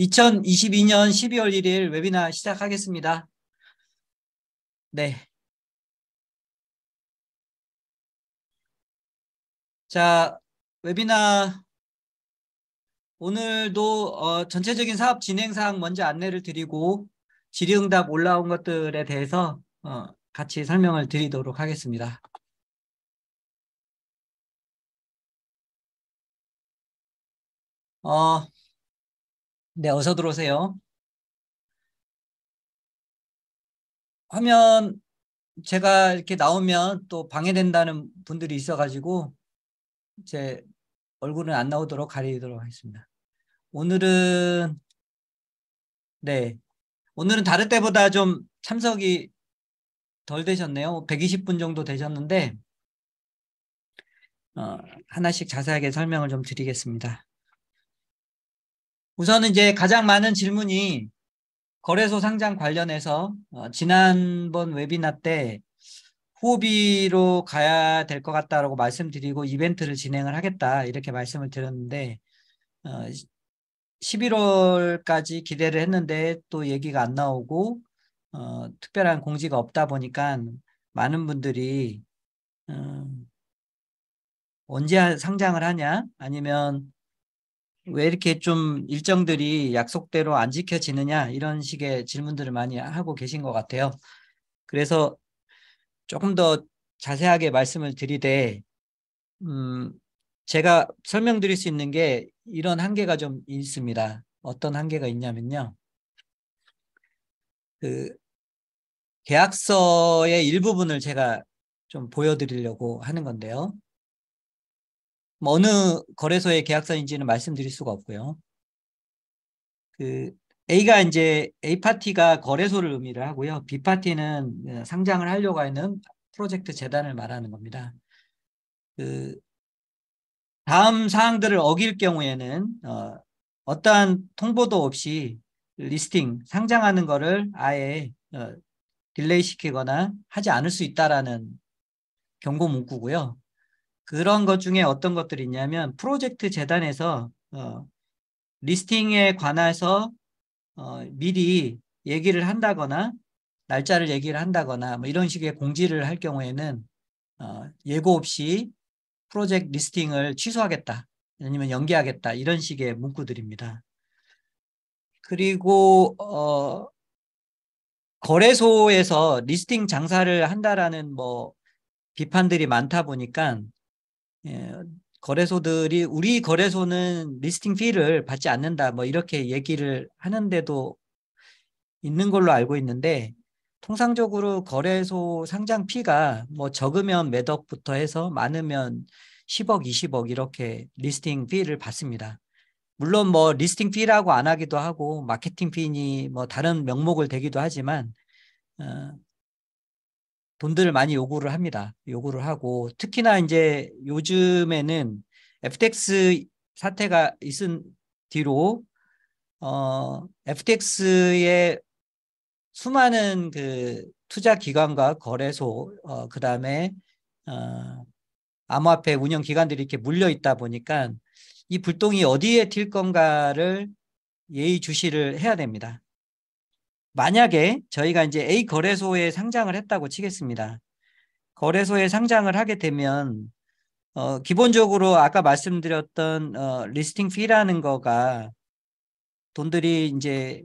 2022년 12월 1일 웨비나 시작하겠습니다. 네. 자, 웨비나 오늘도 전체적인 사업 진행 사항 먼저 안내를 드리고 질의응답 올라온 것들에 대해서 같이 설명을 드리도록 하겠습니다. 네, 어서 들어오세요. 화면 제가 이렇게 나오면 또 방해된다는 분들이 있어가지고 제 얼굴은 안 나오도록 가리도록 하겠습니다. 오늘은 네, 오늘은 다른 때보다 좀 참석이 덜 되셨네요. 120분 정도 되셨는데 하나씩 자세하게 설명을 좀 드리겠습니다. 우선은 이제 가장 많은 질문이 거래소 상장 관련해서 지난번 웨비나 때 후비로 가야 될 것 같다라고 말씀드리고 이벤트를 진행을 하겠다 이렇게 말씀을 드렸는데 11월까지 기대를 했는데 또 얘기가 안 나오고 특별한 공지가 없다 보니까 많은 분들이 언제 상장을 하냐 아니면 왜 이렇게 좀 일정들이 약속대로 안 지켜지느냐 이런 식의 질문들을 많이 하고 계신 것 같아요. 그래서 조금 더 자세하게 말씀을 드리되 제가 설명드릴 수 있는 게 이런 한계가 좀 있습니다. 어떤 한계가 있냐면요. 그 계약서의 일부분을 제가 좀 보여드리려고 하는 건데요. 뭐 어느 거래소의 계약서인지는 말씀드릴 수가 없고요. 그 A가 이제 A 파티가 거래소를 의미를 하고요. B 파티는 상장을 하려고 하는 프로젝트 재단을 말하는 겁니다. 그 다음 사항들을 어길 경우에는 어떠한 통보도 없이 리스팅 상장하는 거를 아예 딜레이 시키거나 하지 않을 수 있다라는 경고 문구고요. 그런 것 중에 어떤 것들이 있냐면 프로젝트 재단에서 리스팅에 관해서 미리 얘기를 한다거나 날짜를 얘기를 한다거나 뭐 이런 식의 공지를 할 경우에는 예고 없이 프로젝트 리스팅을 취소하겠다 아니면 연기하겠다 이런 식의 문구들입니다. 그리고 거래소에서 리스팅 장사를 한다라는 뭐 비판들이 많다 보니까 거래소들이 우리 거래소는 리스팅 피를 받지 않는다 뭐 이렇게 얘기를 하는데도 있는 걸로 알고 있는데 통상적으로 거래소 상장 피가 뭐 적으면 몇 억부터 해서 많으면 10억, 20억 이렇게 리스팅 피를 받습니다. 물론 뭐 리스팅 피라고 안 하기도 하고 마케팅 피니 뭐 다른 명목을 대기도 하지만 돈들을 많이 요구를 합니다. 요구를 하고 특히나 이제 요즘에는 FTX 사태가 있은 뒤로 FTX의 수많은 그 투자 기관과 거래소 그다음에 암호화폐 운영 기관들이 이렇게 물려 있다 보니까 이 불똥이 어디에 튈 건가를 예의주시를 해야 됩니다. 만약에 저희가 이제 A 거래소에 상장을 했다고 치겠습니다. 거래소에 상장을 하게 되면 기본적으로 아까 말씀드렸던 리스팅 피라는 거가 돈들이 이제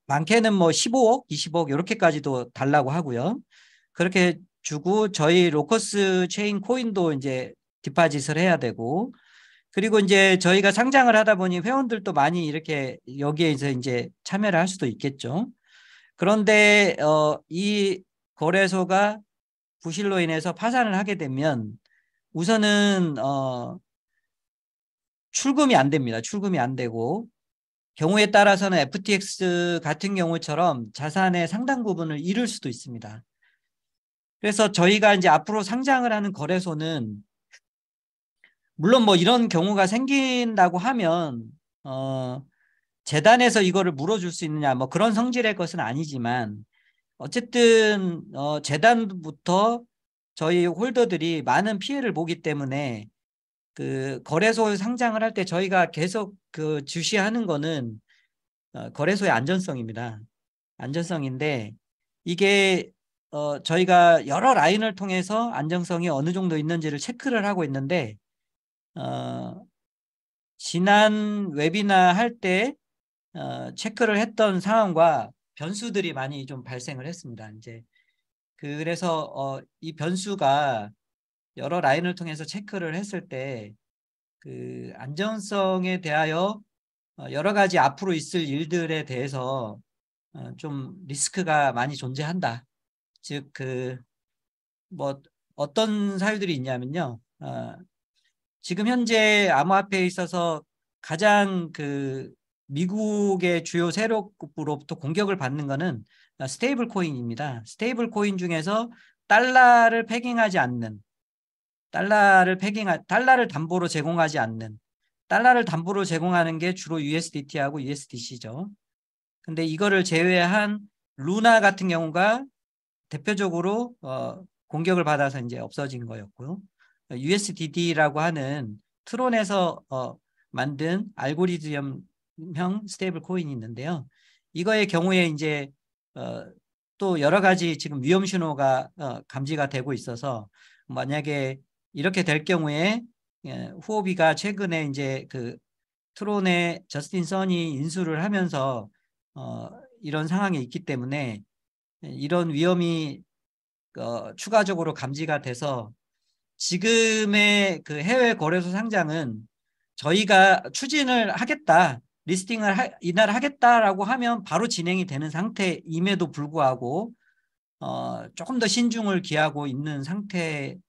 많게는 뭐 15억, 20억 이렇게까지도 달라고 하고요. 그렇게 주고 저희 로커스 체인 코인도 이제 디파짓을 해야 되고 그리고 이제 저희가 상장을 하다 보니 회원들도 많이 이렇게 여기에서 이제 참여를 할 수도 있겠죠. 그런데 이 거래소가 부실로 인해서 파산을 하게 되면 우선은 출금이 안 됩니다. 출금이 안 되고 경우에 따라서는 FTX 같은 경우처럼 자산의 상당 부분을 잃을 수도 있습니다. 그래서 저희가 이제 앞으로 상장을 하는 거래소는 물론 뭐 이런 경우가 생긴다고 하면 재단에서 이거를 물어줄 수 있느냐 뭐 그런 성질의 것은 아니지만 어쨌든 재단부터 저희 홀더들이 많은 피해를 보기 때문에 그 거래소 상장을 할 때 저희가 계속 그 주시하는 거는 거래소의 안전성입니다. 안전성인데 이게 저희가 여러 라인을 통해서 안정성이 어느 정도 있는지를 체크를 하고 있는데 지난 웨비나 할 때 체크를 했던 상황과 변수들이 많이 좀 발생을 했습니다. 이제 그래서 이 변수가 여러 라인을 통해서 체크를 했을 때 그 안전성에 대하여 여러 가지 앞으로 있을 일들에 대해서 좀 리스크가 많이 존재한다. 즉 그 뭐 어떤 사유들이 있냐면요. 지금 현재 암호화폐에 있어서 가장 그 미국의 주요 세력으로부터 공격을 받는 것은 스테이블 코인입니다. 스테이블 코인 중에서 달러를 패깅하지 않는 달러를 담보로 제공하지 않는 달러를 담보로 제공하는 게 주로 USDT하고 USDC죠. 근데 이거를 제외한 루나 같은 경우가 대표적으로 공격을 받아서 이제 없어진 거였고요. USDD라고 하는 트론에서 만든 알고리즘형 스테이블 코인이 있는데요. 이거의 경우에 이제 또 여러 가지 지금 위험 신호가 감지가 되고 있어서 만약에 이렇게 될 경우에 후오비가 최근에 이제 그 트론의 저스틴 선이 인수를 하면서 이런 상황에 있기 때문에 이런 위험이 추가적으로 감지가 돼서 지금의 그 해외 거래소 상장은 저희가 추진을 하겠다, 리스팅을 이날 하겠다라고 하면 바로 진행이 되는 상태임에도 불구하고 조금 더 신중을 기하고 있는 상태입니다.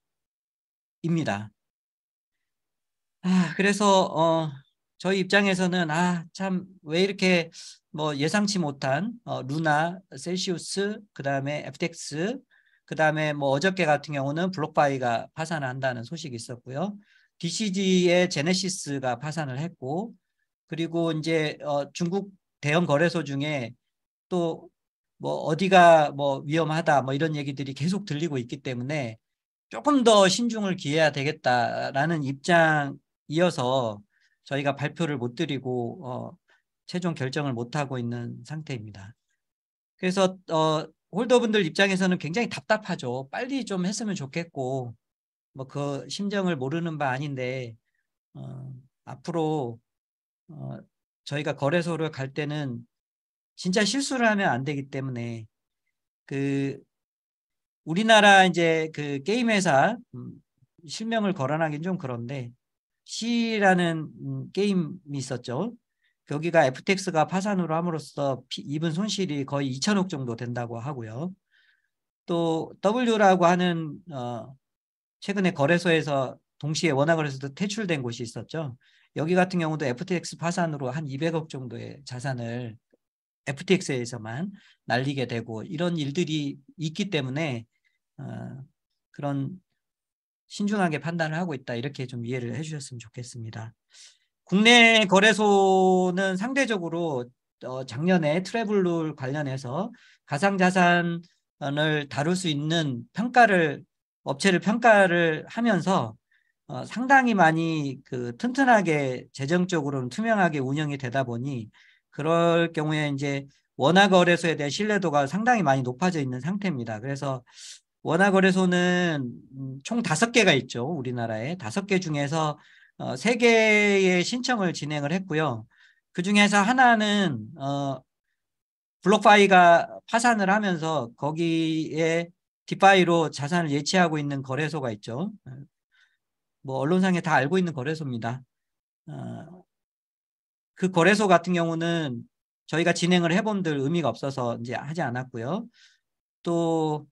그래서 저희 입장에서는 참 왜 이렇게 뭐 예상치 못한 루나, 셀시우스, 그다음에 FTX, 그다음에 뭐 어저께 같은 경우는 블록바이가 파산을 한다는 소식이 있었고요. DCG의 제네시스가 파산을 했고, 그리고 이제 중국 대형 거래소 중에 또 뭐 어디가 뭐 위험하다 뭐 이런 얘기들이 계속 들리고 있기 때문에 조금 더 신중을 기해야 되겠다라는 입장이어서 저희가 발표를 못 드리고 최종 결정을 못 하고 있는 상태입니다. 그래서 홀더분들 입장에서는 굉장히 답답하죠. 빨리 좀 했으면 좋겠고 뭐 그 심정을 모르는 바 아닌데 앞으로 저희가 거래소를 갈 때는 진짜 실수를 하면 안 되기 때문에 그 우리나라 이제 그 게임 회사 실명을 거론하기는 좀 그런데 C라는 게임이 있었죠. 여기가 FTX가 파산으로 함으로써 입은 손실이 거의 2천억 정도 된다고 하고요. 또 W라고 하는 최근에 거래소에서 동시에 원화거래소도 퇴출된 곳이 있었죠. 여기 같은 경우도 FTX 파산으로 한 200억 정도의 자산을 FTX에서만 날리게 되고 이런 일들이 있기 때문에 그런 신중하게 판단을 하고 있다 이렇게 좀 이해를 해주셨으면 좋겠습니다. 국내 거래소는 상대적으로 작년에 트래블룰 관련해서 가상자산을 다룰 수 있는 업체를 평가를 하면서 상당히 많이 그 튼튼하게 재정적으로는 투명하게 운영이 되다 보니 그럴 경우에 이제 원화거래소에 대한 신뢰도가 상당히 많이 높아져 있는 상태입니다. 그래서 원화거래소는 총 5개가 있죠. 우리나라에 5개 중에서 3개의 신청을 진행을 했고요. 그중에서 하나는 블록파이가 파산을 하면서 거기에 디파이로 자산을 예치하고 있는 거래소가 있죠. 뭐 언론상에 다 알고 있는 거래소입니다. 그 거래소 같은 경우는 저희가 진행을 해본들 의미가 없어서 이제 하지 않았고요. 또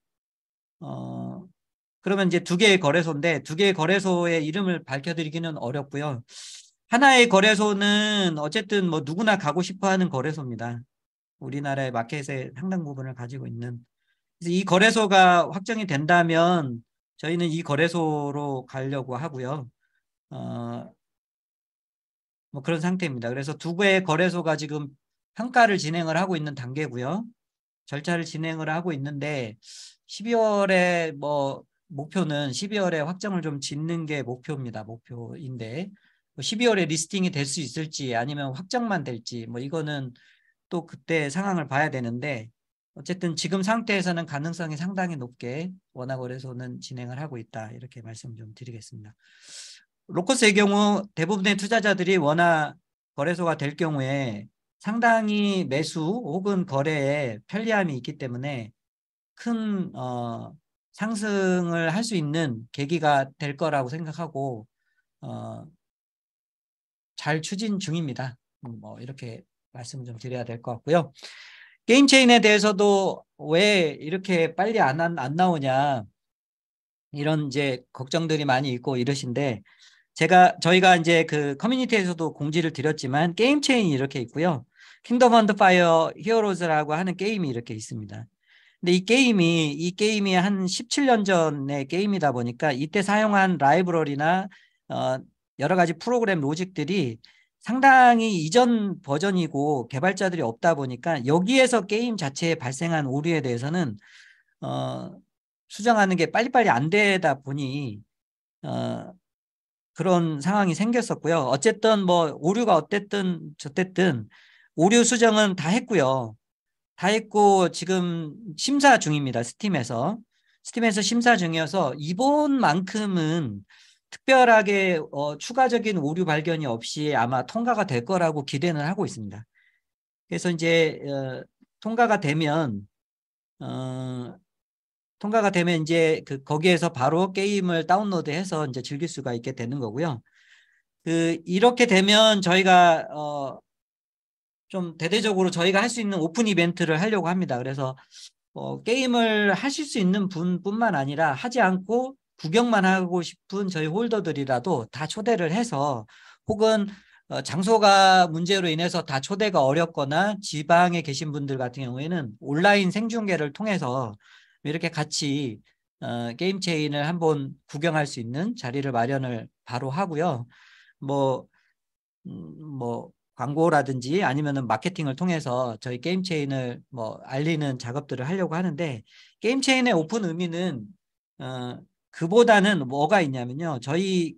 그러면 이제 2개의 거래소인데 2개의 거래소의 이름을 밝혀드리기는 어렵고요. 하나의 거래소는 어쨌든 뭐 누구나 가고 싶어하는 거래소입니다. 우리나라의 마켓의 상당 부분을 가지고 있는. 그래서 이 거래소가 확정이 된다면 저희는 이 거래소로 가려고 하고요. 뭐 그런 상태입니다. 그래서 2개의 거래소가 지금 평가를 진행을 하고 있는 단계고요. 절차를 진행을 하고 있는데 12월에 뭐 목표는 12월에 확정을 좀 짓는 게 목표입니다. 목표인데 12월에 리스팅이 될 수 있을지 아니면 확정만 될지 뭐 이거는 또 그때 상황을 봐야 되는데 어쨌든 지금 상태에서는 가능성이 상당히 높게 원화거래소는 진행을 하고 있다. 이렇게 말씀 좀 드리겠습니다. 로커스의 경우 대부분의 투자자들이 원화 거래소가 될 경우에 상당히 매수 혹은 거래에 편리함이 있기 때문에 큰 상승을 할 수 있는 계기가 될 거라고 생각하고 잘 추진 중입니다. 뭐 이렇게 말씀을 좀 드려야 될 것 같고요. 게임 체인에 대해서도 왜 이렇게 빨리 안 나오냐 이런 이제 걱정들이 많이 있고 이러신데 저희가 이제 그 커뮤니티에서도 공지를 드렸지만 게임 체인이 이렇게 있고요. 킹덤 언더 파이어 히어로즈라고 하는 게임이 이렇게 있습니다. 근데 이 게임이 한 17년 전의 게임이다 보니까 이때 사용한 라이브러리나 여러 가지 프로그램 로직들이 상당히 이전 버전이고 개발자들이 없다 보니까 여기에서 게임 자체에 발생한 오류에 대해서는 수정하는 게 빨리빨리 안 되다 보니 그런 상황이 생겼었고요. 어쨌든 뭐 오류가 어땠든 저쨌든 오류 수정은 다 했고요. 다 했고 지금 심사 중입니다. 스팀에서 심사 중이어서 이번만큼은 특별하게 추가적인 오류 발견이 없이 아마 통과가 될 거라고 기대는 하고 있습니다. 그래서 이제 통과가 되면 이제 거기에서 바로 게임을 다운로드해서 이제 즐길 수가 있게 되는 거고요. 이렇게 되면 저희가 좀 대대적으로 저희가 할 수 있는 오픈 이벤트를 하려고 합니다. 그래서 게임을 하실 수 있는 분뿐만 아니라 하지 않고 구경만 하고 싶은 저희 홀더들이라도 다 초대를 해서 혹은 장소가 문제로 인해서 다 초대가 어렵거나 지방에 계신 분들 같은 경우에는 온라인 생중계를 통해서 이렇게 같이 게임 체인을 한번 구경할 수 있는 자리를 마련을 바로 하고요. 뭐 광고라든지 아니면은 마케팅을 통해서 저희 게임 체인을 뭐 알리는 작업들을 하려고 하는데 게임 체인의 오픈 의미는 그보다는 뭐가 있냐면요. 저희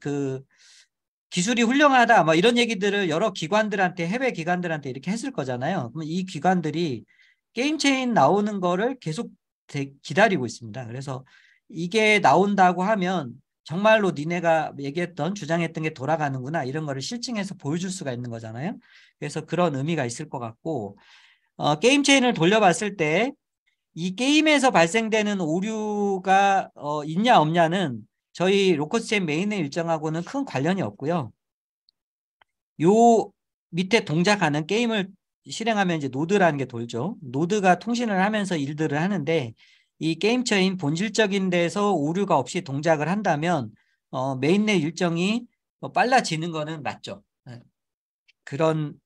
기술이 훌륭하다 뭐 이런 얘기들을 여러 기관들한테 해외 기관들한테 이렇게 했을 거잖아요. 그럼 이 기관들이 게임 체인 나오는 거를 계속 기다리고 있습니다. 그래서 이게 나온다고 하면 정말로 니네가 얘기했던 주장했던 게 돌아가는구나 이런 거를 실증해서 보여줄 수가 있는 거잖아요. 그래서 그런 의미가 있을 것 같고 게임 체인을 돌려봤을 때 이 게임에서 발생되는 오류가 있냐 없냐는 저희 로커스 체인 메인의 일정하고는 큰 관련이 없고요. 요 밑에 동작하는 게임을 실행하면 이제 노드라는 게 돌죠. 노드가 통신을 하면서 일들을 하는데 이 게임 체인 본질적인 데서 오류가 없이 동작을 한다면 메인의 일정이 빨라지는 거는 맞죠. 네. 그런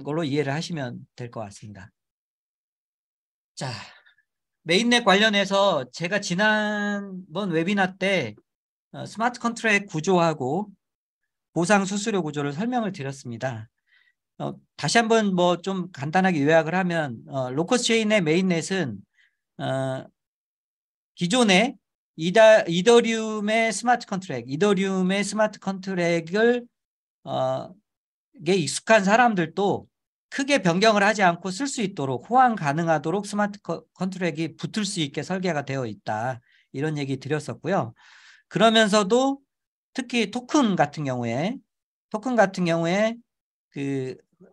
걸로 이해를 하시면 될 것 같습니다. 자, 메인넷 관련해서 제가 지난번 웨비나 때 스마트 컨트랙 구조하고 보상 수수료 구조를 설명을 드렸습니다. 다시 한번 뭐 좀 간단하게 요약을 하면 로커스 체인의 메인넷은 기존의 이더리움의 스마트 컨트랙을 게 익숙한 사람들도 크게 변경을 하지 않고 쓸 수 있도록 호환 가능하도록 스마트 컨트랙이 붙을 수 있게 설계가 되어 있다. 이런 얘기 드렸었고요. 그러면서도 특히 토큰 같은 경우에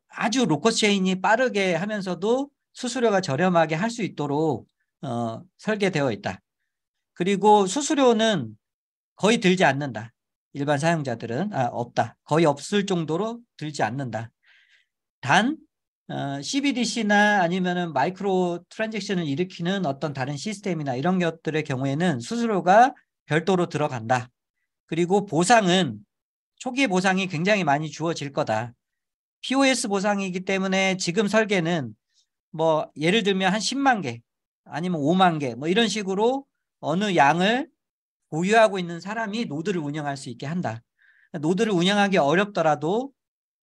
아주 로커스 체인이 빠르게 하면서도 수수료가 저렴하게 할 수 있도록 설계되어 있다. 그리고 수수료는 거의 들지 않는다. 일반 사용자들은 없다. 거의 없을 정도로 들지 않는다. 단 CBDC나 아니면은 마이크로 트랜잭션을 일으키는 어떤 다른 시스템이나 이런 것들의 경우에는 수수료가 별도로 들어간다. 그리고 보상은 초기 보상이 굉장히 많이 주어질 거다. POS 보상이기 때문에 지금 설계는 뭐 예를 들면 한 10만 개 아니면 5만 개 뭐 이런 식으로 어느 양을 보유하고 있는 사람이 노드를 운영할 수 있게 한다. 노드를 운영하기 어렵더라도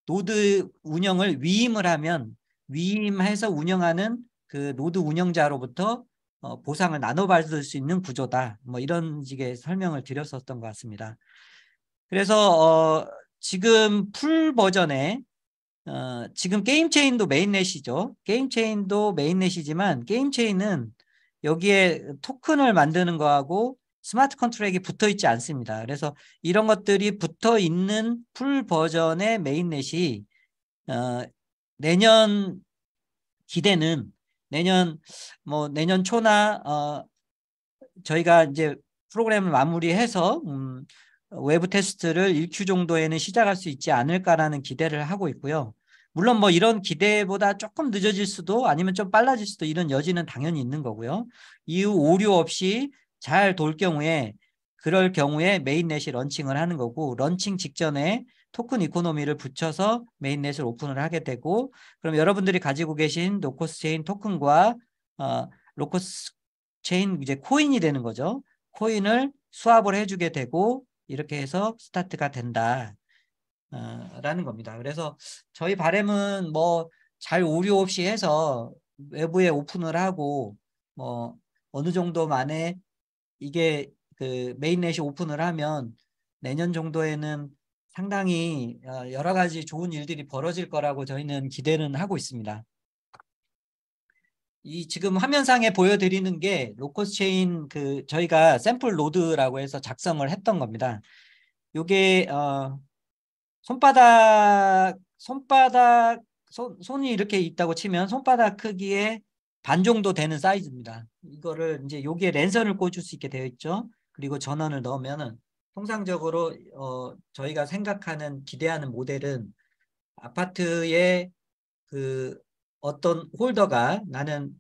노드 운영을 위임을 하면 위임해서 운영하는 그 노드 운영자로부터 보상을 나눠받을 수 있는 구조다. 뭐 이런 식의 설명을 드렸었던 것 같습니다. 그래서 지금 풀 버전에 지금 게임체인도 메인넷이죠. 게임체인도 메인넷이지만 게임체인은 여기에 토큰을 만드는 거하고 스마트 컨트랙이 붙어 있지 않습니다. 그래서 이런 것들이 붙어 있는 풀 버전의 메인넷이 내년 기대는 내년 초나 저희가 이제 프로그램을 마무리해서 외부 테스트를 1Q 정도에는 시작할 수 있지 않을까라는 기대를 하고 있고요. 물론 뭐 이런 기대보다 조금 늦어질 수도 아니면 좀 빨라질 수도 이런 여지는 당연히 있는 거고요. 이후 오류 없이 잘 돌 경우에 그럴 경우에 메인넷이 런칭을 하는 거고 런칭 직전에 토큰 이코노미를 붙여서 메인넷을 오픈을 하게 되고 그럼 여러분들이 가지고 계신 로커스 체인 토큰과 로커스 체인 이제 코인이 되는 거죠. 코인을 수합을 해주게 되고 이렇게 해서 스타트가 된다. 라는 겁니다. 그래서 저희 바람은 뭐 잘 오류 없이 해서 외부에 오픈을 하고 뭐 어느 정도 만에 이게 그 메인넷이 오픈을 하면 내년 정도에는 상당히 여러 가지 좋은 일들이 벌어질 거라고 저희는 기대는 하고 있습니다. 이 지금 화면상에 보여드리는 게 로커스 체인 그 저희가 샘플 노드라고 해서 작성을 했던 겁니다. 요게 손이 이렇게 있다고 치면 손바닥 크기의 반 정도 되는 사이즈입니다. 이거를 이제 여기에 랜선을 꽂을 수 있게 되어 있죠. 그리고 전원을 넣으면은 통상적으로 저희가 생각하는 기대하는 모델은 아파트에 그 어떤 홀더가 나는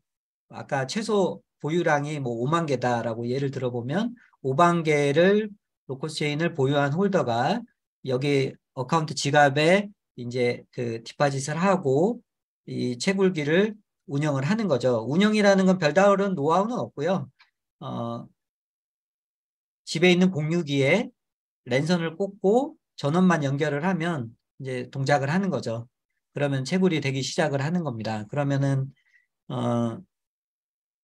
아까 최소 보유량이 뭐 5만 개다라고 예를 들어보면 5만 개를 로커체인을 보유한 홀더가 여기 어카운트 지갑에 이제 그 디파짓을 하고 이 채굴기를 운영을 하는 거죠. 운영이라는 건 별다른 노하우는 없고요. 집에 있는 공유기에 랜선을 꽂고 전원만 연결을 하면 이제 동작을 하는 거죠. 그러면 채굴이 되기 시작을 하는 겁니다. 그러면은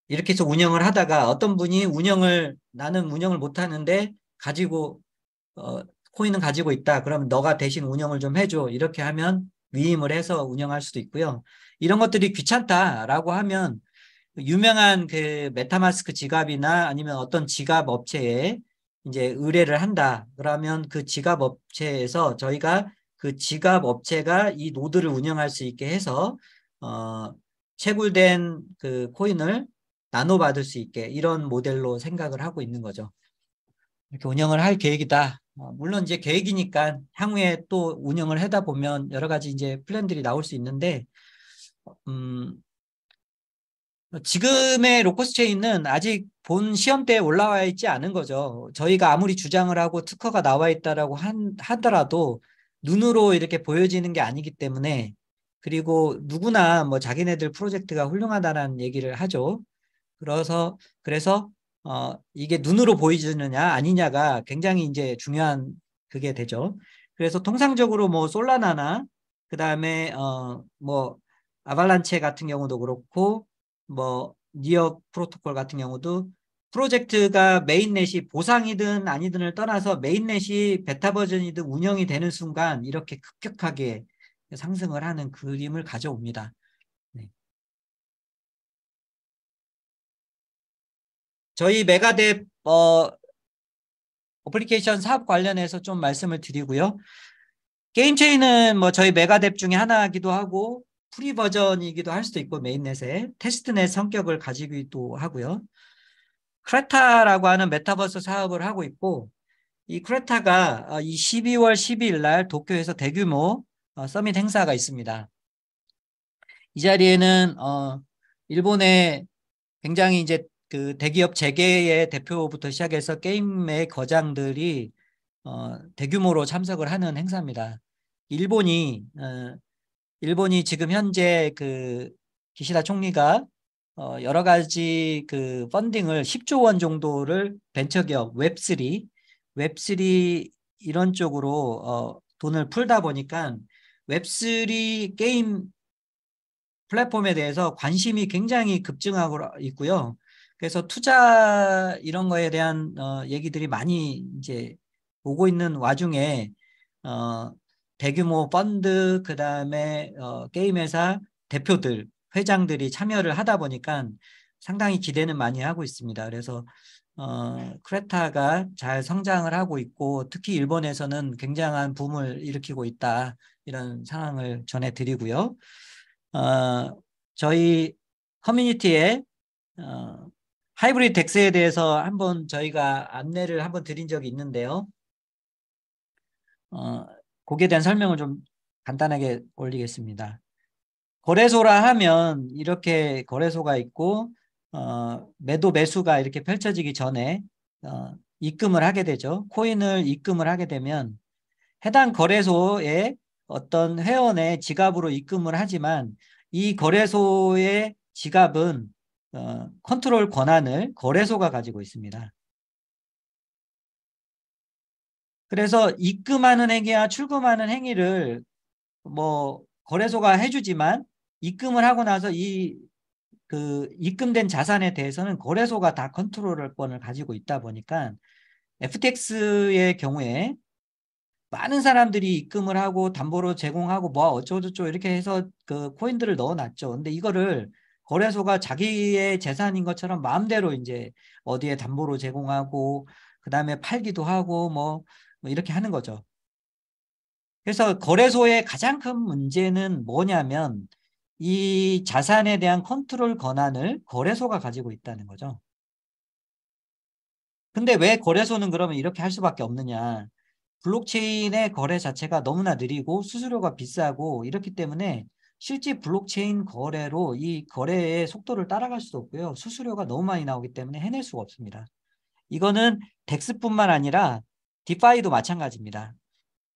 이렇게 해서 운영을 하다가 어떤 분이 나는 운영을 못 하는데 가지고 코인은 가지고 있다. 그럼 너가 대신 운영을 좀 해줘. 이렇게 하면 위임을 해서 운영할 수도 있고요. 이런 것들이 귀찮다라고 하면 유명한 그 메타마스크 지갑이나 아니면 어떤 지갑 업체에 이제 의뢰를 한다. 그러면 그 지갑 업체에서 저희가 그 지갑 업체가 이 노드를 운영할 수 있게 해서 채굴된 그 코인을 나눠받을 수 있게 이런 모델로 생각을 하고 있는 거죠. 이렇게 운영을 할 계획이다. 물론 이제 계획이니까 향후에 또 운영을 하다 보면 여러 가지 이제 플랜들이 나올 수 있는데, 지금의 로커스 체인은 아직 본 시험대에 올라와 있지 않은 거죠. 저희가 아무리 주장을 하고 특허가 나와 있다라고 하더라도 눈으로 이렇게 보여지는 게 아니기 때문에 그리고 누구나 뭐 자기네들 프로젝트가 훌륭하다는 얘기를 하죠. 그래서 이게 눈으로 보이느냐 아니냐가 굉장히 이제 중요한 그게 되죠. 그래서 통상적으로 뭐 솔라나나 그다음에 뭐 아발란체 같은 경우도 그렇고 뭐 니어 프로토콜 같은 경우도 프로젝트가 메인넷이 보상이든 아니든을 떠나서 메인넷이 베타 버전이든 운영이 되는 순간 이렇게 급격하게 상승을 하는 그림을 가져옵니다. 네. 저희 메가뎁 어플리케이션 사업 관련해서 좀 말씀을 드리고요. 게임체인은 뭐 저희 메가뎁 중에 하나이기도 하고 프리 버전이기도 할 수도 있고 메인넷에 테스트넷 성격을 가지기도 하고요. 크레타라고 하는 메타버스 사업을 하고 있고 이 크레타가 이 12월 12일 날 도쿄에서 대규모 서밋 행사가 있습니다. 이 자리에는 일본의 굉장히 이제 그 대기업 재계의 대표부터 시작해서 게임의 거장들이 대규모로 참석을 하는 행사입니다. 일본이 지금 현재 그 기시다 총리가 여러 가지 그 펀딩을 10조 원 정도를 벤처기업 웹3 이런 쪽으로 돈을 풀다 보니까 웹3 게임 플랫폼에 대해서 관심이 굉장히 급증하고 있고요. 그래서 투자 이런 거에 대한 얘기들이 많이 이제 오고 있는 와중에 대규모 펀드 그다음에 게임 회사 대표들 회장들이 참여를 하다 보니까 상당히 기대는 많이 하고 있습니다. 그래서 크레타가 잘 성장을 하고 있고 특히 일본에서는 굉장한 붐을 일으키고 있다 이런 상황을 전해드리고요. 저희 커뮤니티에 하이브리드 덱스에 대해서 한번 저희가 안내를 한번 드린 적이 있는데요. 거기에 대한 설명을 좀 간단하게 올리겠습니다. 거래소라 하면 이렇게 거래소가 있고 매도 매수가 이렇게 펼쳐지기 전에 입금을 하게 되죠. 코인을 입금을 하게 되면 해당 거래소에 어떤 회원의 지갑으로 입금을 하지만 이 거래소의 지갑은 컨트롤 권한을 거래소가 가지고 있습니다. 그래서 입금하는 행위와 출금하는 행위를 뭐 거래소가 해주지만 입금을 하고 나서 그 입금된 자산에 대해서는 거래소가 다 컨트롤권을 가지고 있다 보니까 FTX의 경우에 많은 사람들이 입금을 하고 담보로 제공하고 뭐 어쩌고저쩌고 이렇게 해서 그 코인들을 넣어놨죠. 근데 이거를 거래소가 자기의 재산인 것처럼 마음대로 이제 어디에 담보로 제공하고 그다음에 팔기도 하고 뭐 이렇게 하는 거죠. 그래서 거래소의 가장 큰 문제는 뭐냐면 이 자산에 대한 컨트롤 권한을 거래소가 가지고 있다는 거죠. 근데 왜 거래소는 그러면 이렇게 할 수밖에 없느냐? 블록체인의 거래 자체가 너무나 느리고 수수료가 비싸고 이렇기 때문에 실제 블록체인 거래로 이 거래의 속도를 따라갈 수도 없고요. 수수료가 너무 많이 나오기 때문에 해낼 수가 없습니다. 이거는 덱스뿐만 아니라 디파이도 마찬가지입니다.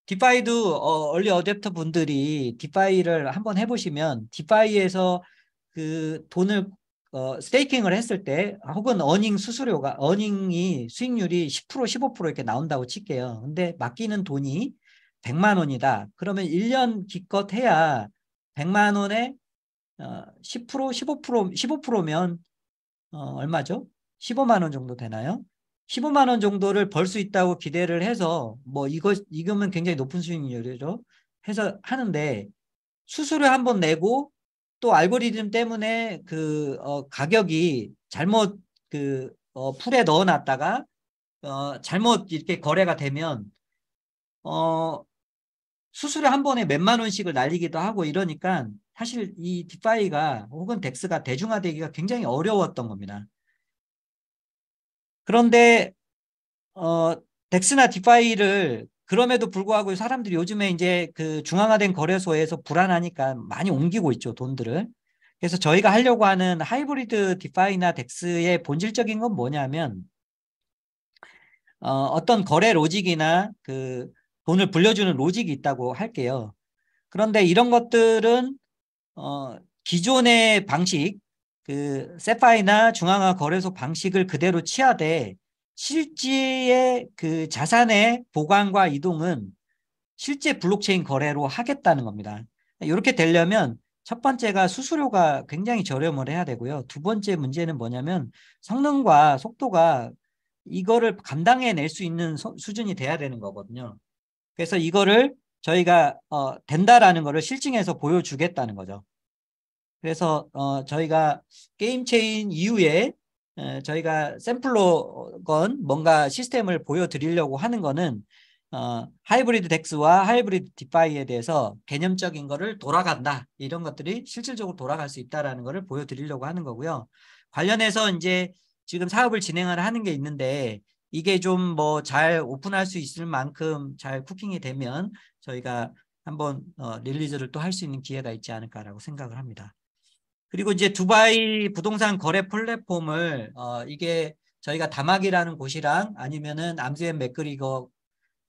디파이도 얼리 어댑터 분들이 디파이를 한번 해보시면 디파이에서 그 돈을 스테이킹을 했을 때 혹은 어닝이 수익률이 10% 15% 이렇게 나온다고 칠게요. 근데 맡기는 돈이 100만 원이다. 그러면 1년 기껏 해야 100만 원에 10% 15%면 얼마죠? 15만 원 정도 되나요? 15만 원 정도를 벌 수 있다고 기대를 해서 뭐 이거면 굉장히 높은 수익률이죠. 해서 하는데 수수료 한번 내고 또 알고리즘 때문에 그 가격이 잘못 그 풀에 넣어놨다가 잘못 이렇게 거래가 되면 어 수수료 한 번에 몇만 원씩을 날리기도 하고 이러니까 사실 이 디파이가 혹은 덱스가 대중화되기가 굉장히 어려웠던 겁니다. 그런데 어, 덱스나 디파이를 그럼에도 불구하고 사람들이 요즘에 이제 그 중앙화된 거래소에서 불안하니까 많이 옮기고 있죠, 돈들을. 그래서 저희가 하려고 하는 하이브리드 디파이나 덱스의 본질적인 건 뭐냐면 어떤 거래 로직이나 그 돈을 불려주는 로직이 있다고 할게요. 그런데 이런 것들은 기존의 방식, 그 세파이나 중앙화 거래소 방식을 그대로 취하되 실제의 그 자산의 보관과 이동은 실제 블록체인 거래로 하겠다는 겁니다. 이렇게 되려면 첫 번째가 수수료가 굉장히 저렴을 해야 되고요. 두 번째 문제는 뭐냐면 성능과 속도가 이거를 감당해낼 수 있는 수준이 돼야 되는 거거든요. 그래서 이거를 저희가 된다라는 거를 실증해서 보여주겠다는 거죠. 그래서 저희가 게임 체인 이후에 저희가 샘플로건 뭔가 시스템을 보여드리려고 하는 거는 하이브리드 덱스와 하이브리드 디파이에 대해서 개념적인 거를 돌아간다. 이런 것들이 실질적으로 돌아갈 수 있다라는 거를 보여드리려고 하는 거고요. 관련해서 이제 지금 사업을 진행을 하는 게 있는데 이게 좀 뭐 잘 오픈할 수 있을 만큼 잘 쿠킹이 되면 저희가 한번 릴리즈를 또 할 수 있는 기회가 있지 않을까라고 생각을 합니다. 그리고 이제 두바이 부동산 거래 플랫폼을 이게 저희가 다막이라는 곳이랑 아니면은 암스앤 맥그리거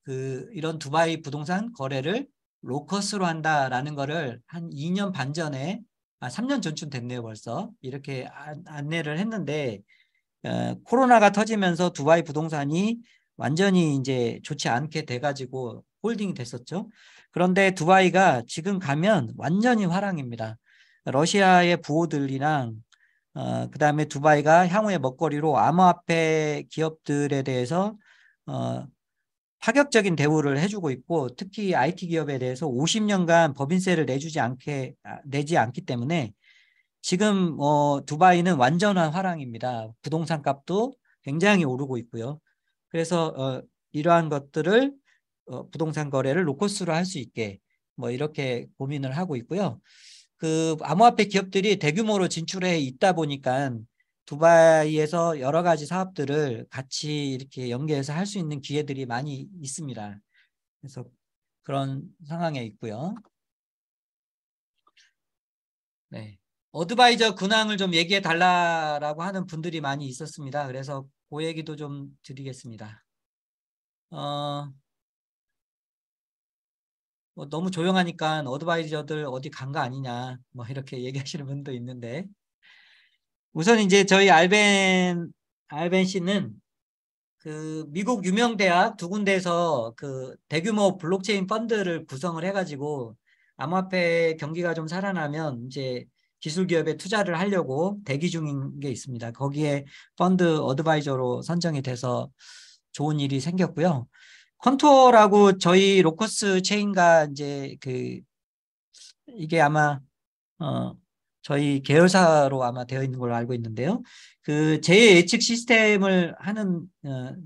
그 이런 두바이 부동산 거래를 로커스로 한다라는 거를 한 2년 반 전에 3년 전쯤 됐네요 벌써 이렇게 안내를 했는데 코로나가 터지면서 두바이 부동산이 완전히 이제 좋지 않게 돼가지고 홀딩이 됐었죠. 그런데 두바이가 지금 가면 완전히 화랑입니다. 러시아의 부호들이랑 그다음에 두바이가 향후의 먹거리로 암호화폐 기업들에 대해서 파격적인 대우를 해주고 있고, 특히 IT 기업에 대해서 50년간 법인세를 내지 않기 때문에 지금 두바이는 완전한 화랑입니다. 부동산 값도 굉장히 오르고 있고요. 그래서 이러한 것들을 부동산 거래를 로커스로 할 수 있게 뭐 이렇게 고민을 하고 있고요. 그 암호화폐 기업들이 대규모로 진출해 있다 보니까 두바이에서 여러 가지 사업들을 같이 이렇게 연계해서 할 수 있는 기회들이 많이 있습니다. 그래서 그런 상황에 있고요. 네. 어드바이저 근황을 좀 얘기해 달라라고 하는 분들이 많이 있었습니다. 그래서 그 얘기도 좀 드리겠습니다. 뭐 너무 조용하니까 어드바이저들 어디 간 거 아니냐 뭐 이렇게 얘기하시는 분도 있는데, 우선 이제 저희 알벤 씨는 그 미국 유명 대학 두 군데에서 그 대규모 블록체인 펀드를 구성을 해가지고 암호화폐 경기가 좀 살아나면 이제 기술 기업에 투자를 하려고 대기 중인 게 있습니다. 거기에 펀드 어드바이저로 선정이 돼서 좋은 일이 생겼고요. 컨토어라고 저희 로커스 체인과 이제 그 이게 아마 어, 저희 계열사로 아마 되어 있는 걸로 알고 있는데요. 그 재해 예측 시스템을 하는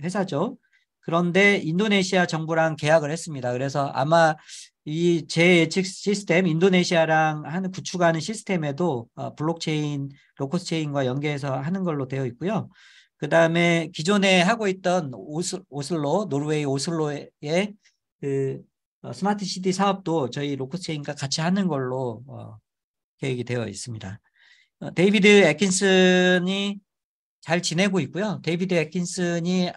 회사죠. 그런데 인도네시아 정부랑 계약을 했습니다. 그래서 아마 이 재해 예측 시스템 인도네시아랑 하는 구축하는 시스템에도 블록체인, 로커스체인과 연계해서 하는 걸로 되어 있고요. 그 다음에 기존에 하고 있던 오슬로, 노르웨이 오슬로의 그 스마트 시티 사업도 저희 로커스체인과 같이 하는 걸로 계획이 되어 있습니다. 데이비드 애킨슨이 잘 지내고 있고요. 데이비드 애킨슨이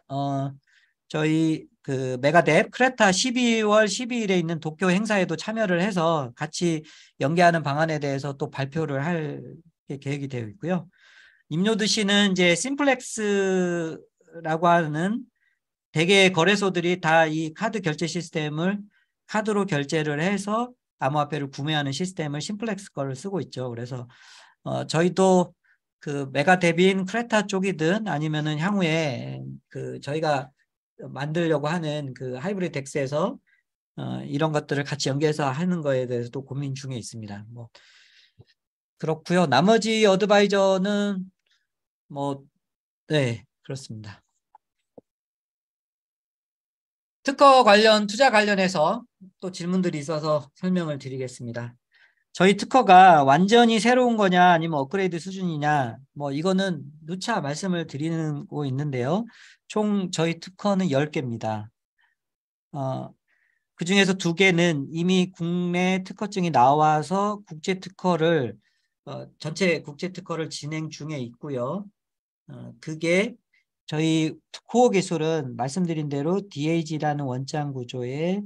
저희 그 메가뎁 크레타 12월 12일에 있는 도쿄 행사에도 참여를 해서 같이 연계하는 방안에 대해서 또 발표를 할 계획이 되어 있고요. 임요드 씨는 이제 심플렉스라고 하는 대개 거래소들이 다 이 카드 결제 시스템을 카드로 결제를 해서 암호화폐를 구매하는 시스템을 심플렉스 거를 쓰고 있죠. 그래서 저희도 그 메가데빈 크레타 쪽이든 아니면은 향후에 그 저희가 만들려고 하는 그 하이브리드 덱스에서 이런 것들을 같이 연계해서 하는 거에 대해서도 고민 중에 있습니다. 뭐 그렇고요. 나머지 어드바이저는 뭐 네, 그렇습니다. 특허 관련 투자 관련해서 또 질문들이 있어서 설명을 드리겠습니다. 저희 특허가 완전히 새로운 거냐 아니면 업그레이드 수준이냐, 뭐 이거는 누차 말씀을 드리고 있는데요. 총 저희 특허는 10개입니다. 그중에서 2개는 이미 국내 특허증이 나와서 전체 국제 특허를 진행 중에 있고요. 그게 저희 코어 기술은 말씀드린 대로 DAG라는 원장 구조의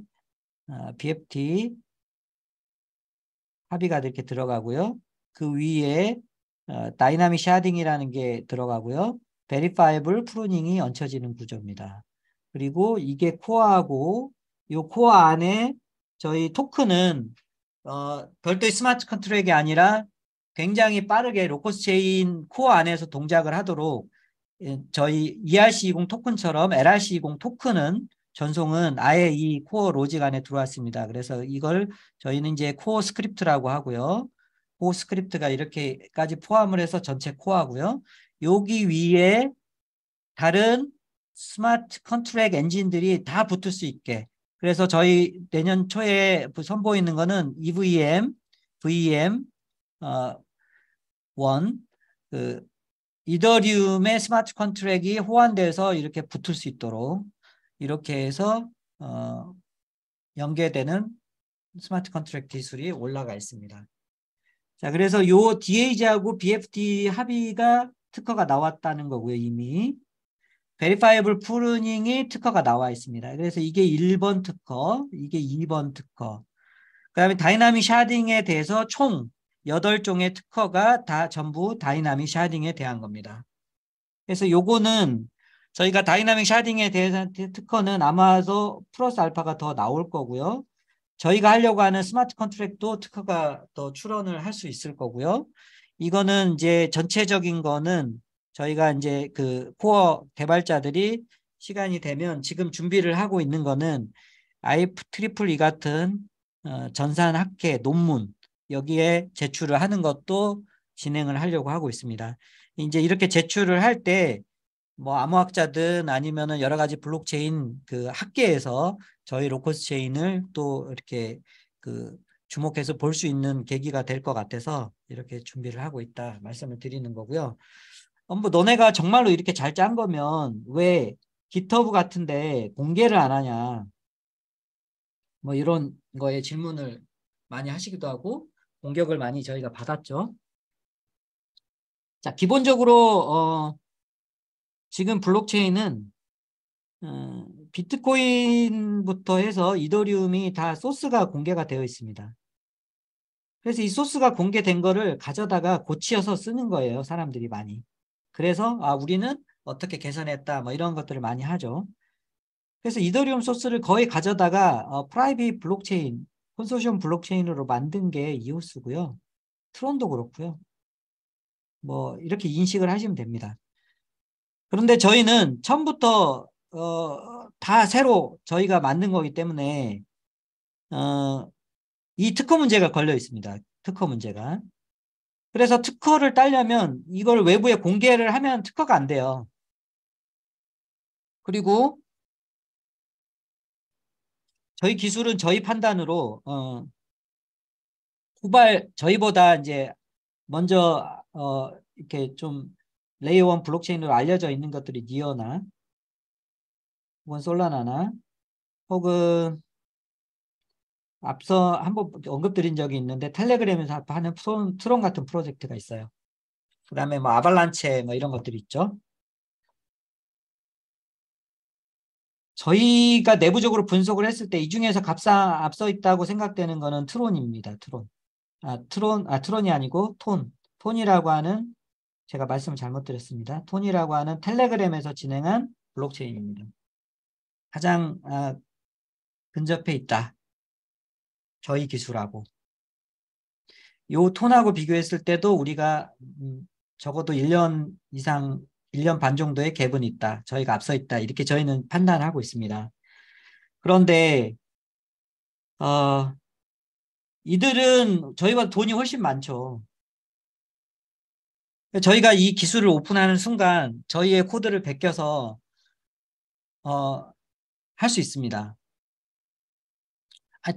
BFT 합의가 이렇게 들어가고요. 그 위에 다이나믹 샤딩이라는 게 들어가고요. 베리파이블 프루닝이 얹혀지는 구조입니다. 그리고 이게 코어하고 이 코어 안에 저희 토큰은 별도의 스마트 컨트랙이 아니라 굉장히 빠르게 로커스 체인 코어 안에서 동작을 하도록 저희 ERC20 토큰처럼 LRC20 토큰은 전송은 아예 이 코어 로직 안에 들어왔습니다. 그래서 이걸 저희는 이제 코어 스크립트라고 하고요. 코어 스크립트가 이렇게까지 포함을 해서 전체 코어고요. 여기 위에 다른 스마트 컨트랙 엔진들이 다 붙을 수 있게. 그래서 저희 내년 초에 선보이는 거는 EVM, VM, 1, 이더리움의 스마트 컨트랙이 호환돼서 이렇게 붙을 수 있도록 이렇게 해서 연계되는 스마트 컨트랙 기술이 올라가 있습니다. 자, 그래서 요 DAG하고 BFT 합의가 특허가 나왔다는 거고요, 이미. 베리파이블 프루닝이 특허가 나와 있습니다. 그래서 이게 1번 특허, 이게 2번 특허. 그다음에 다이나믹 샤딩에 대해서 총 8종의 특허가 다 전부 다이나믹 샤딩에 대한 겁니다. 그래서 요거는 저희가 다이나믹 샤딩에 대해서 특허는 아마도 플러스 알파가 더 나올 거고요. 저희가 하려고 하는 스마트 컨트랙도 특허가 더 출원을 할 수 있을 거고요. 이거는 이제 전체적인 거는 저희가 이제 그 코어 개발자들이 시간이 되면 지금 준비를 하고 있는 거는 IEEE 같은 전산 학회 논문 여기에 제출을 하는 것도 진행을 하려고 하고 있습니다. 이제 이렇게 제출을 할 때 뭐 암호학자든 아니면은 여러 가지 블록체인 그 학계에서 저희 로커스 체인을 또 이렇게 그 주목해서 볼 수 있는 계기가 될 것 같아서 이렇게 준비를 하고 있다 말씀을 드리는 거고요. 뭐 너네가 정말로 이렇게 잘 짠 거면 왜 GitHub 같은데 공개를 안 하냐 뭐 이런 거에 질문을 많이 하시기도 하고 공격을 많이 저희가 받았죠. 자, 기본적으로 지금 블록체인은 비트코인부터 해서 이더리움이 다 소스가 공개가 되어 있습니다. 그래서 이 소스가 공개된 거를 가져다가 고치어서 쓰는 거예요. 사람들이 많이. 그래서 우리는 어떻게 개선했다 뭐 이런 것들을 많이 하죠. 그래서 이더리움 소스를 거의 가져다가 프라이빗 블록체인, 컨소시엄 블록체인으로 만든 게 이오스고요. 트론도 그렇고요. 뭐 이렇게 인식을 하시면 됩니다. 그런데 저희는 처음부터 다 새로 저희가 만든 거기 때문에 이 특허 문제가 걸려 있습니다. 특허 문제가. 그래서 특허를 따려면 이걸 외부에 공개를 하면 특허가 안 돼요. 그리고 저희 기술은 저희 판단으로 저희보다 이제 먼저 이렇게 좀 레이어 1 블록체인으로 알려져 있는 것들이 니어나 혹은 솔라나나 혹은 앞서 한번 언급드린 적이 있는데 텔레그램에서 하는 트론 같은 프로젝트가 있어요. 그다음에 뭐 아발란체 뭐 이런 것들이 있죠. 저희가 내부적으로 분석을 했을 때 이 중에서 앞서 있다고 생각되는 거는 트론입니다. 트론이 아니고 톤이라고 하는 제가 말씀을 잘못 드렸습니다. 톤이라고 하는 텔레그램에서 진행한 블록체인입니다. 가장 근접해 있다. 저희 기술하고. 요 톤하고 비교했을 때도 우리가 적어도 1년 이상 1년 반 정도의 갭은 있다. 저희가 앞서 있다. 이렇게 저희는 판단하고 있습니다. 그런데 어, 이들은 저희보다 돈이 훨씬 많죠. 저희가 이 기술을 오픈하는 순간 저희의 코드를 베껴서 할 수 있습니다.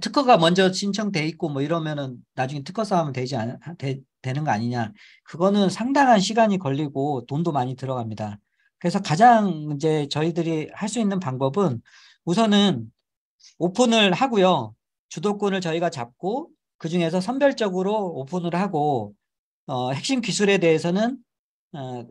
특허가 먼저 신청돼 있고 뭐 이러면은 나중에 특허 싸움은 되는 거 아니냐. 그거는 상당한 시간이 걸리고 돈도 많이 들어갑니다. 그래서 가장 이제 저희들이 할 수 있는 방법은 우선은 오픈을 하고요. 주도권을 저희가 잡고 그중에서 선별적으로 오픈을 하고 핵심 기술에 대해서는 어,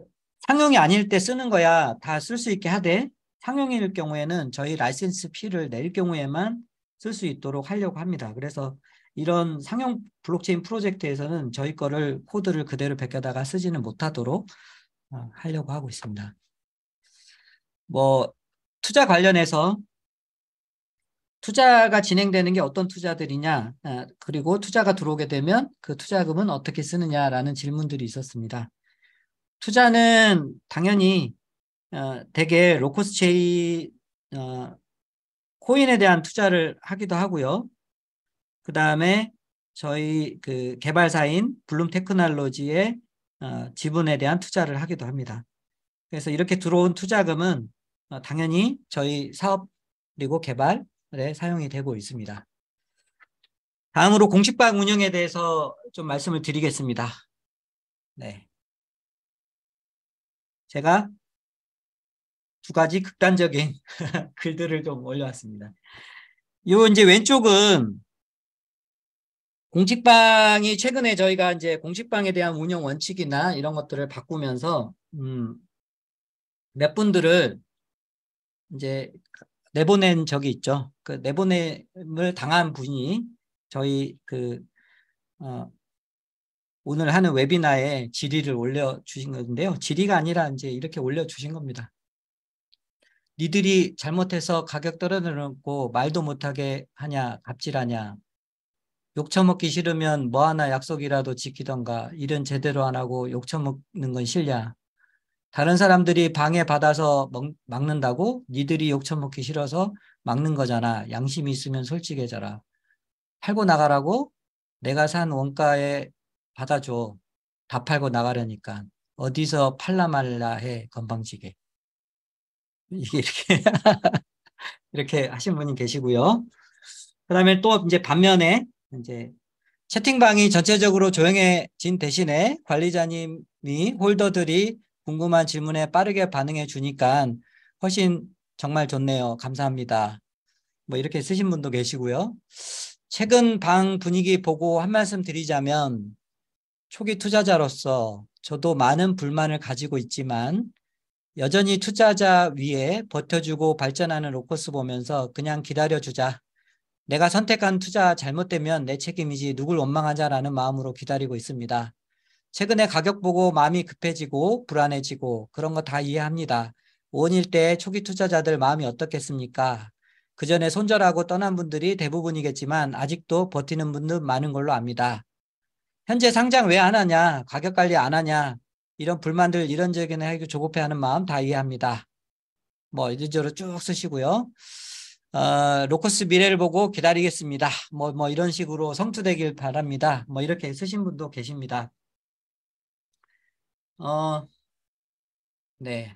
상용이 아닐 때 쓰는 거야 다 쓸 수 있게 하되 상용일 경우에는 저희 라이센스 피를 낼 경우에만 쓸 수 있도록 하려고 합니다. 그래서 이런 상용 블록체인 프로젝트에서는 저희 거를 코드를 그대로 베껴다가 쓰지는 못하도록 하려고 하고 있습니다. 뭐 투자 관련해서 투자가 진행되는 게 어떤 투자들이냐, 그리고 투자가 들어오게 되면 그 투자금은 어떻게 쓰느냐라는 질문들이 있었습니다. 투자는 당연히 대개 로커스 체인 코인에 대한 투자를 하기도 하고요. 그 다음에 저희 그 개발사인 블룸 테크놀로지의 지분에 대한 투자를 하기도 합니다. 그래서 이렇게 들어온 투자금은 당연히 저희 사업 그리고 개발에 사용이 되고 있습니다. 다음으로 공식방 운영에 대해서 좀 말씀을 드리겠습니다. 네. 제가 두 가지 극단적인 글들을 좀 올려왔습니다. 요 이제 왼쪽은 공식방이 최근에 저희가 이제 공식방에 대한 운영 원칙이나 이런 것들을 바꾸면서 몇 분들을 이제 내보낸 적이 있죠. 그 내보냄을 당한 분이 저희 오늘 하는 웨비나에 질의를 올려주신 건데요. 질의가 아니라 이제 이렇게 올려주신 겁니다. 니들이 잘못해서 가격 떨어뜨려놓고 말도 못하게 하냐, 갑질하냐. 욕 처먹기 싫으면 뭐 하나 약속이라도 지키던가. 일은 제대로 안 하고 욕 처먹는 건 싫냐. 다른 사람들이 방해받아서 막는다고? 니들이 욕 처먹기 싫어서 막는 거잖아. 양심이 있으면 솔직해져라. 팔고 나가라고? 내가 산 원가에 받아줘. 다 팔고 나가려니까. 어디서 팔라 말라 해, 건방지게. 이게 이렇게, 이렇게 하신 분이 계시고요. 그 다음에 또 이제 반면에 이제 채팅방이 전체적으로 조용해진 대신에 관리자님이 홀더들이 궁금한 질문에 빠르게 반응해 주니까 훨씬 정말 좋네요. 감사합니다. 뭐 이렇게 쓰신 분도 계시고요. 최근 방 분위기 보고 한 말씀 드리자면 초기 투자자로서 저도 많은 불만을 가지고 있지만 여전히 투자자 위에 버텨주고 발전하는 로커스 보면서 그냥 기다려주자. 내가 선택한 투자 잘못되면 내 책임이지 누굴 원망하자라는 마음으로 기다리고 있습니다. 최근에 가격 보고 마음이 급해지고 불안해지고 그런 거 다 이해합니다. 원일 때 초기 투자자들 마음이 어떻겠습니까? 그 전에 손절하고 떠난 분들이 대부분이겠지만 아직도 버티는 분들 많은 걸로 압니다. 현재 상장 왜 안 하냐, 가격 관리 안 하냐, 이런 불만들 이런저런 하기 조급해하는 마음 다 이해합니다. 뭐 이리저리 쭉 쓰시고요. 로커스 미래를 보고 기다리겠습니다. 뭐 이런 식으로 성투되길 바랍니다. 뭐 이렇게 쓰신 분도 계십니다. 네.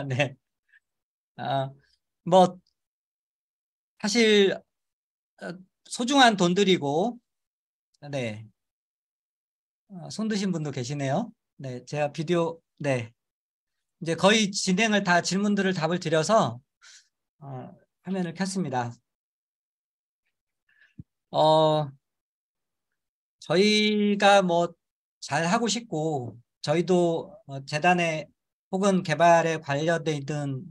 네. 뭐 사실 소중한 돈들이고, 네. 손 드신 분도 계시네요. 네, 제가 비디오, 네. 이제 거의 진행을 다 질문들을 답을 드려서 화면을 켰습니다. 저희가 뭐 잘 하고 싶고 저희도 재단에 혹은 개발에 관련돼 있는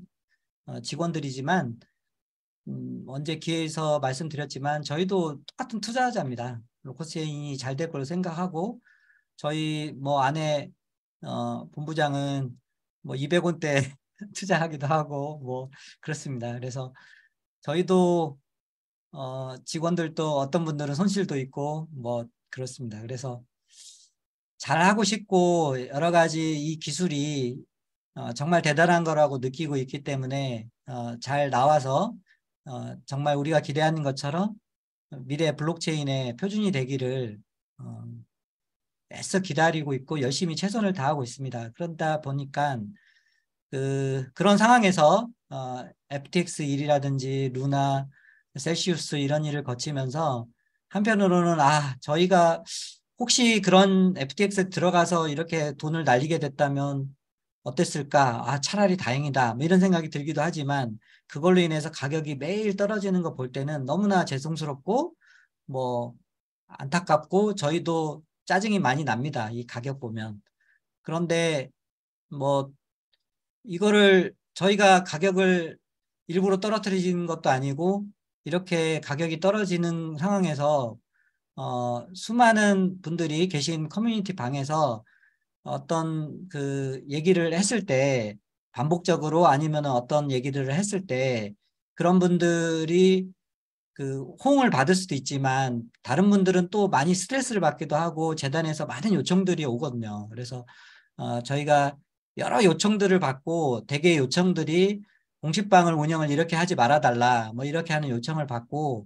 직원들이지만 언제 기회에서 말씀드렸지만 저희도 똑같은 투자자입니다. 로커스체인이 잘 될 걸로 생각하고 저희 뭐 안에 본부장은 뭐 200원대 투자하기도 하고 뭐 그렇습니다. 그래서 저희도 직원들도 어떤 분들은 손실도 있고 뭐 그렇습니다. 그래서 잘하고 싶고 여러 가지 이 기술이 정말 대단한 거라고 느끼고 있기 때문에 잘 나와서 정말 우리가 기대하는 것처럼 미래 블록체인의 표준이 되기를 애써 기다리고 있고 열심히 최선을 다하고 있습니다. 그러다 보니까 그런 상황에서 FTX 일이라든지 루나, 셀시우스 이런 일을 거치면서 한편으로는 저희가 혹시 그런 FTX 들어가서 이렇게 돈을 날리게 됐다면 어땠을까? 차라리 다행이다. 뭐 이런 생각이 들기도 하지만 그걸로 인해서 가격이 매일 떨어지는 거 볼 때는 너무나 죄송스럽고 뭐 안타깝고 저희도 짜증이 많이 납니다. 이 가격 보면. 그런데 뭐 이거를 저희가 가격을 일부러 떨어뜨리는 것도 아니고 이렇게 가격이 떨어지는 상황에서 수많은 분들이 계신 커뮤니티 방에서 어떤 그 얘기를 했을 때 반복적으로 아니면 어떤 얘기를 했을 때 그런 분들이 그 호응을 받을 수도 있지만 다른 분들은 또 많이 스트레스를 받기도 하고 재단에서 많은 요청들이 오거든요. 그래서 저희가 여러 요청들을 받고 대개 요청들이 공식방을 운영을 이렇게 하지 말아달라 뭐 이렇게 하는 요청을 받고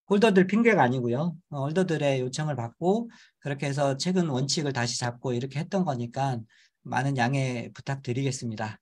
홀더들 핑계가 아니고요. 홀더들의 요청을 받고 그렇게 해서 최근 원칙을 다시 잡고 이렇게 했던 거니까 많은 양해 부탁드리겠습니다.